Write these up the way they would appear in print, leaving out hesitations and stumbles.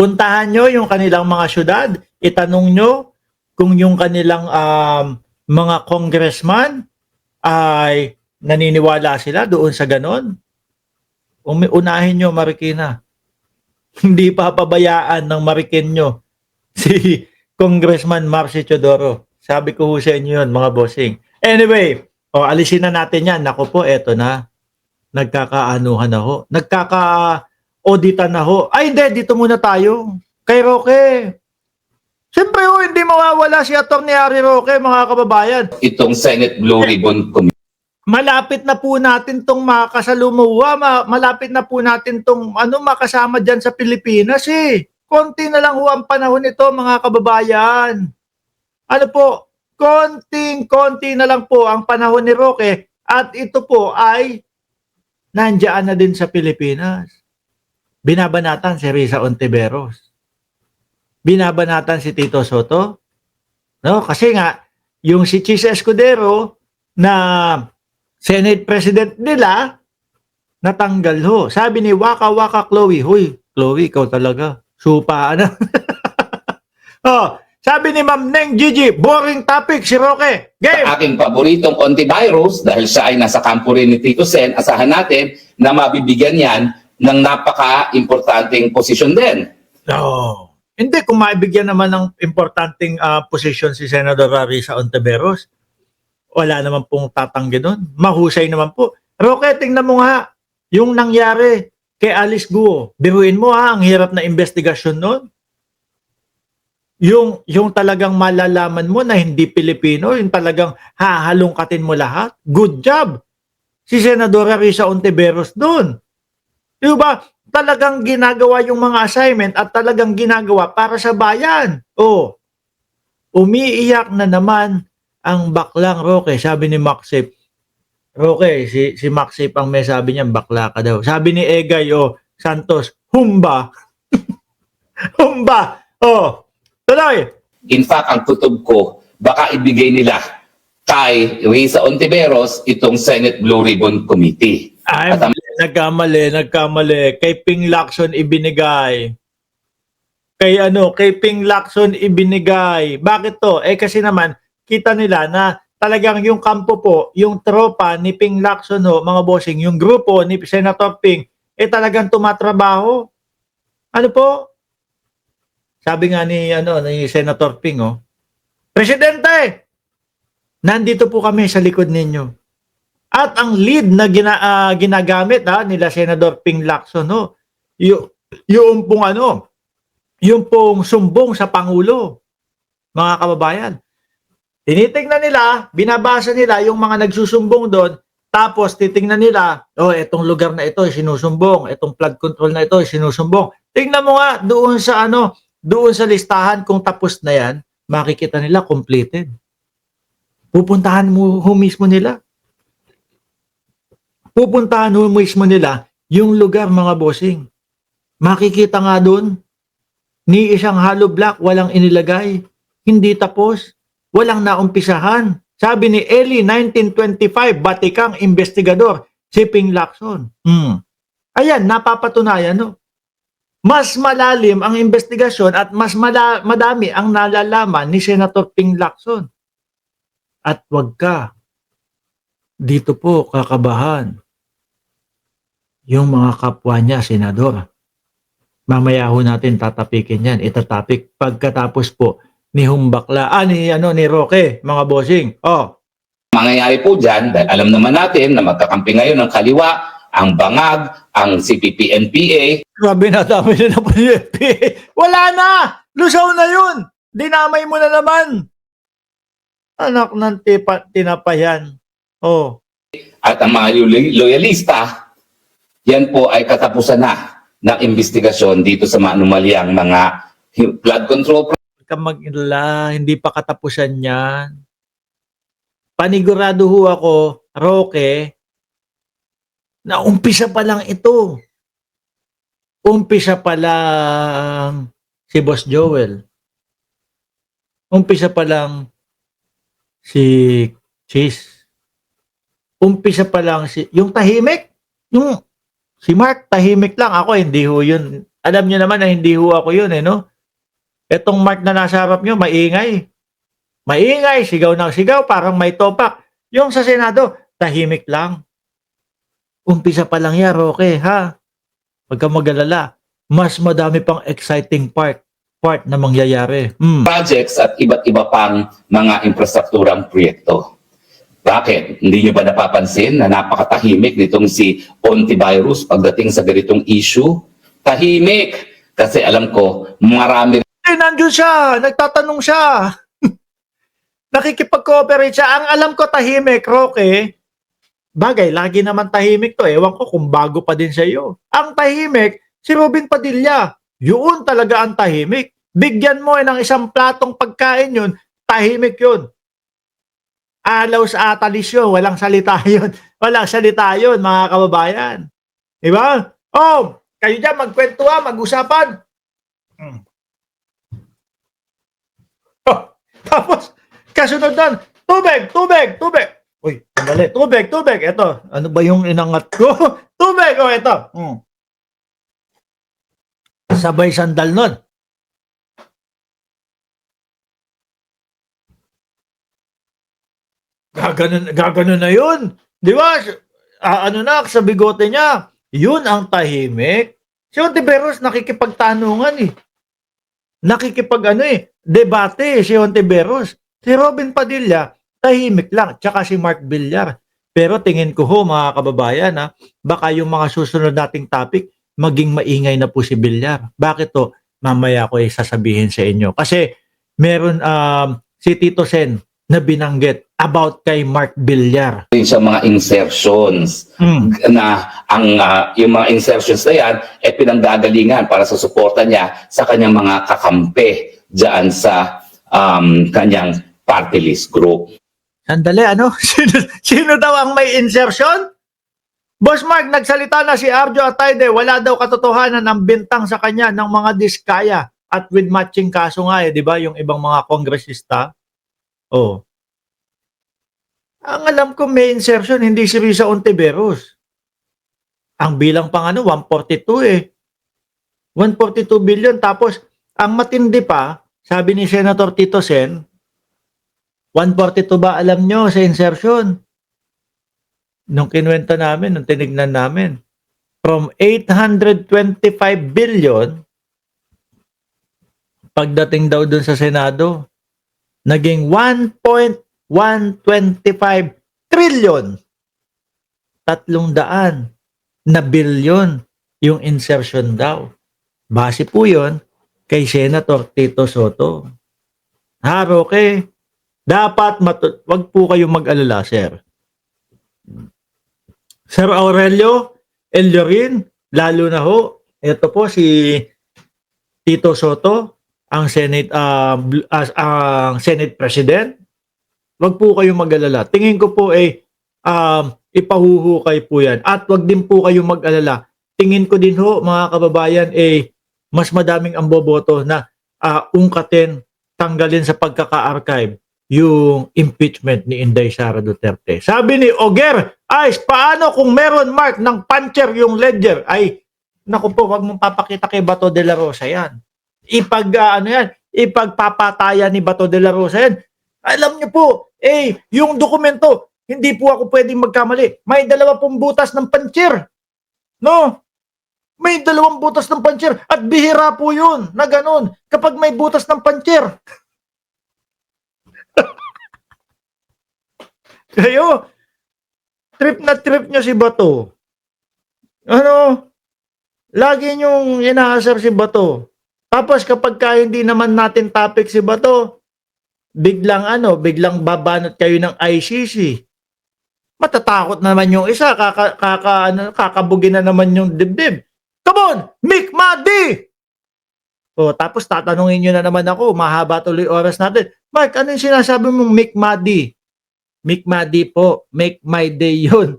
Puntahan nyo yung kanilang mga syudad, itanong nyo kung yung kanilang mga congressman ay naniniwala sila doon sa ganon. Unahin nyo, Marikina. Hindi papabayaan ng Marikenyo si Congressman Marcy Teodoro. Sabi ko sa inyo yun, mga bossing. Anyway, alisin na natin yan. Naku po, eto na. Nagkakaanuhan na ho. Nagkaka-auditan na ho. Ay, hindi. Dito muna tayo. Kay Roque. Siyempre ho, hindi mawawala si Atty. Harry Roque, mga kababayan. Itong Senate Blue Ribbon Committee. Malapit na po natin tong makasalumuha, malapit na po natin tong makasama dyan sa Pilipinas eh. Konti na lang ho ang panahon nito, mga kababayan. Ano po, konti na lang po ang panahon ni Roque at ito po ay nandiyan na din sa Pilipinas. Binabanatan si Risa Ontiveros. Binabanatan si Tito Soto. No, kasi nga yung si Chis Escudero na Senate President nila natanggal ho. Sabi ni Waka Waka Chloe, "Hoy, Chloe, ikaw talaga. Supa na." Oh, sabi ni Ma'am Neng Gigi, boring topic si Roque. Game. Aking paboritong antivirus dahil siya ay nasa kampo rin ni Tito Sen, asahan natin na mabibigyan yan ng napaka-importanting posisyon din. No. Hindi, kung maibigyan naman ng importanteng posisyon si Senator Risa Ontiveros, wala naman pong tatanggi doon. Mahusay naman po. Roque, tingnan mo nga yung nangyari kay Alice Guo. Biruin mo ang hirap na investigasyon noon. Yung talagang malalaman mo na hindi Pilipino, yung talagang hahalungkatin mo lahat. Good job si Senadora Risa Ontiveros doon. Di ba? Talagang ginagawa yung mga assignment at talagang ginagawa para sa bayan. Oh, umiiyak na naman ang baklang Roque. Sabi ni Maxip, Roque, si Maxip ang may sabi niya, bakla ka daw. Sabi ni Egay, Santos, humba. Humba. Oh, tuloy. In fact, ang kutob ko, baka ibigay nila kay Risa Ontiveros itong Senate Blue Ribbon Committee. Ay, nagkamali. Kay Ping Lacson ibinigay. Kay Ping Lacson ibinigay. Bakit to? Kasi naman, kita nila na talagang yung kampo po, yung tropa ni Ping Lacson mga bossing, yung grupo ni Senator Ping, talagang tumatrabaho. Ano po? Sabi nga ni Senator Ping, Presidente, nandito po kami sa likod ninyo. At ang lead na ginagamit nila Senador Ping Lacson, yung pong sumbong sa Pangulo, mga kababayan. Tinitingnan nila, binabasa nila yung mga nagsusumbong doon, tapos titingnan nila, etong lugar na ito sinusumbong, etong flood control na ito sinusumbong. Tingnan mo nga doon sa listahan kung tapos na yan, makikita nila completed. Pupuntahan mo mismo nila. Pupuntahan mo mismo nila yung lugar, mga bossing. Makikita nga doon, ni isang hollow block walang inilagay, hindi tapos, walang naumpisahan. Sabi ni Eli 1925, batikang investigador, si Ping Lacson. Ayan, napapatunayan, Mas malalim ang investigasyon at mas madami ang nalalaman ni Senator Ping Lacson. At wag ka dito po kakabahan yung mga kapwa niya, senador. Mamaya ho natin tatapikin yan. Itatapik pagkatapos po ni Humbakla, ni Roque, mga bossing. Mangyayari po dyan, dahil alam naman natin na magkakampi ngayon ng kaliwa, ang Bangag, ang CPP-NPA. Grabe na, dami na po ni FPA. Wala na! Lusaw na yun! Dinamay mo na naman! Anak ng tinapayan. At ang mga loyalista, yan po ay katapusan na ng investigasyon dito sa maanumalyang mga flood control. Mag-ilala, hindi pa katapusan yan. Panigurado ho ako, Roque, na umpisa pa lang ito. Umpisa pa lang si Boss Joel. Umpisa pa lang si Chis. Umpisa pa lang yung tahimik. Yung si Mark, tahimik lang. Ako, hindi ho yun. Alam niyo naman na hindi ho ako yun eh, no? Etong Mark na nasa harap niyo, maingay. Maingay, sigaw ng sigaw, parang may topak. Yung sa Senado, tahimik lang. Umpisa pa lang yan, Roque, ha? Huwag kang mag-alala. Mas madami pang exciting part na mangyayari. Projects at iba't iba pang mga infrastrukturang proyekto. Bakit? Hindi nyo ba napapansin na napakatahimik nitong si Ontivirus pagdating sa ganitong issue? Tahimik! Kasi alam ko, marami Eh, nandun siya. Nagtatanong siya. Nakikipag-cooperate siya. Ang alam ko tahimik, Roque. Bagay, lagi naman tahimik to. Ewan ko kung bago pa din sa iyo. Ang tahimik, si Robin Padilla. Yun talaga ang tahimik. Bigyan mo ng isang platong pagkain yun, tahimik yun. Alaw sa atalis yun. Walang salita yun. Walang salita yun, mga kababayan. Diba? Oh, kayo dyan, magkwentuhan, mag-usapan. Oh, tapos, kasunod doon, tubig, tubig, tubig. Uy, sandali, tubig, tubig. Ito, ano ba yung inangat ko? Tubig, oh, ito. Sabay sandal nun. Gaganon na yun. Di ba? Ano na, sa bigote niya. Yun ang tahimik. Si Ontiveros nakikipagtanungan eh. Debate si Ontiveros. Si Robin Padilla, tahimik lang. Tsaka si Mark Villar. Pero tingin ko ho, mga kababayan, baka yung mga susunod nating topic, maging maingay na po si Villar. Bakit to? Mamaya ko sasabihin sa inyo. Kasi meron si Tito Sen na binanggit about kay Mark Villar. din sa mga insertions na yung mga insertions na yan pinanggagalingan para sa suporta niya sa kanyang mga kakampi diyan sa kanyang party list group. Sandali, ano? Sino daw ang may insertion? Boss Mark, nagsalita na si Arjo Atayde, wala daw katotohanan ang bintang sa kanya ng mga diskaya at with matching kaso nga di ba, yung ibang mga kongresista. Oh. Ang alam ko may insertion, hindi si Risa Ontiveros. Ang bilang pang 142 142 billion. Tapos, ang matindi pa, sabi ni Senator Tito Sen, 142 ba alam nyo sa insertion? Nung kinuwenta namin, nung tinignan namin, from 825 billion, pagdating daw dun sa Senado, naging 1.125 trillion. 300 na bilyon yung insertion daw. Base po yun kay Senator Tito Soto. Ha, Roque? Dapat wag po kayong mag-alala, sir. Sir Aurelio Eliorin, lalo na ho, ito po si Tito Soto, ang Senate Senate President. Wag po kayong mag-alala. Tingin ko po ipahuhukay po yan. At wag din po kayong mag-alala. Tingin ko din ho, mga kababayan, mas madaming ang boboto na ungkatin, tanggalin sa pagkaka-archive yung impeachment ni Inday Sara Duterte. Sabi ni Oger, paano kung meron Mark ng puncher yung ledger? Naku po, wag mong papakita kay Bato de la Rosa yan. Ipagpapatayan ni Bato de la Rosa yan. Alam niyo po, yung dokumento, hindi po ako pwedeng magkamali. May 2 butas ng puncher. No? May 2 butas ng puncher at bihira po yun na ganun kapag may butas ng puncher. Kayo, trip nyo si Bato. Lagi nyong inaasar si Bato. Tapos kapag hindi naman natin topic si Bato, biglang babanat kayo ng ICC. Matatakot naman yung isa, kakabugin na naman yung dibdib. Come on, Mick Madi! Tapos tatanungin nyo na naman ako, mahaba tuloy oras natin. Mark, ano yung sinasabi mong Mick Madi? Mick Madi po, make my day yun.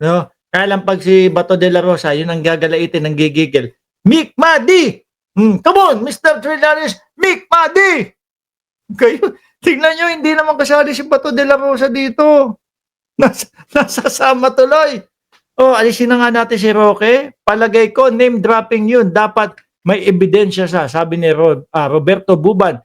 No? Kaya lang pag si Bato de la Rosa, yun ang gagalaitin, ang gigigil. Mick Madi! Come on, Mr. Trillanes, Mick Madi! Kayo, tingnan nyo, hindi naman kasali si Bato de la Rosa dito. Nasasama tuloy. Alisin na nga natin si Roque. Palagay ko, name dropping yun. Dapat may ebidensya siya, sabi ni Roberto Buban,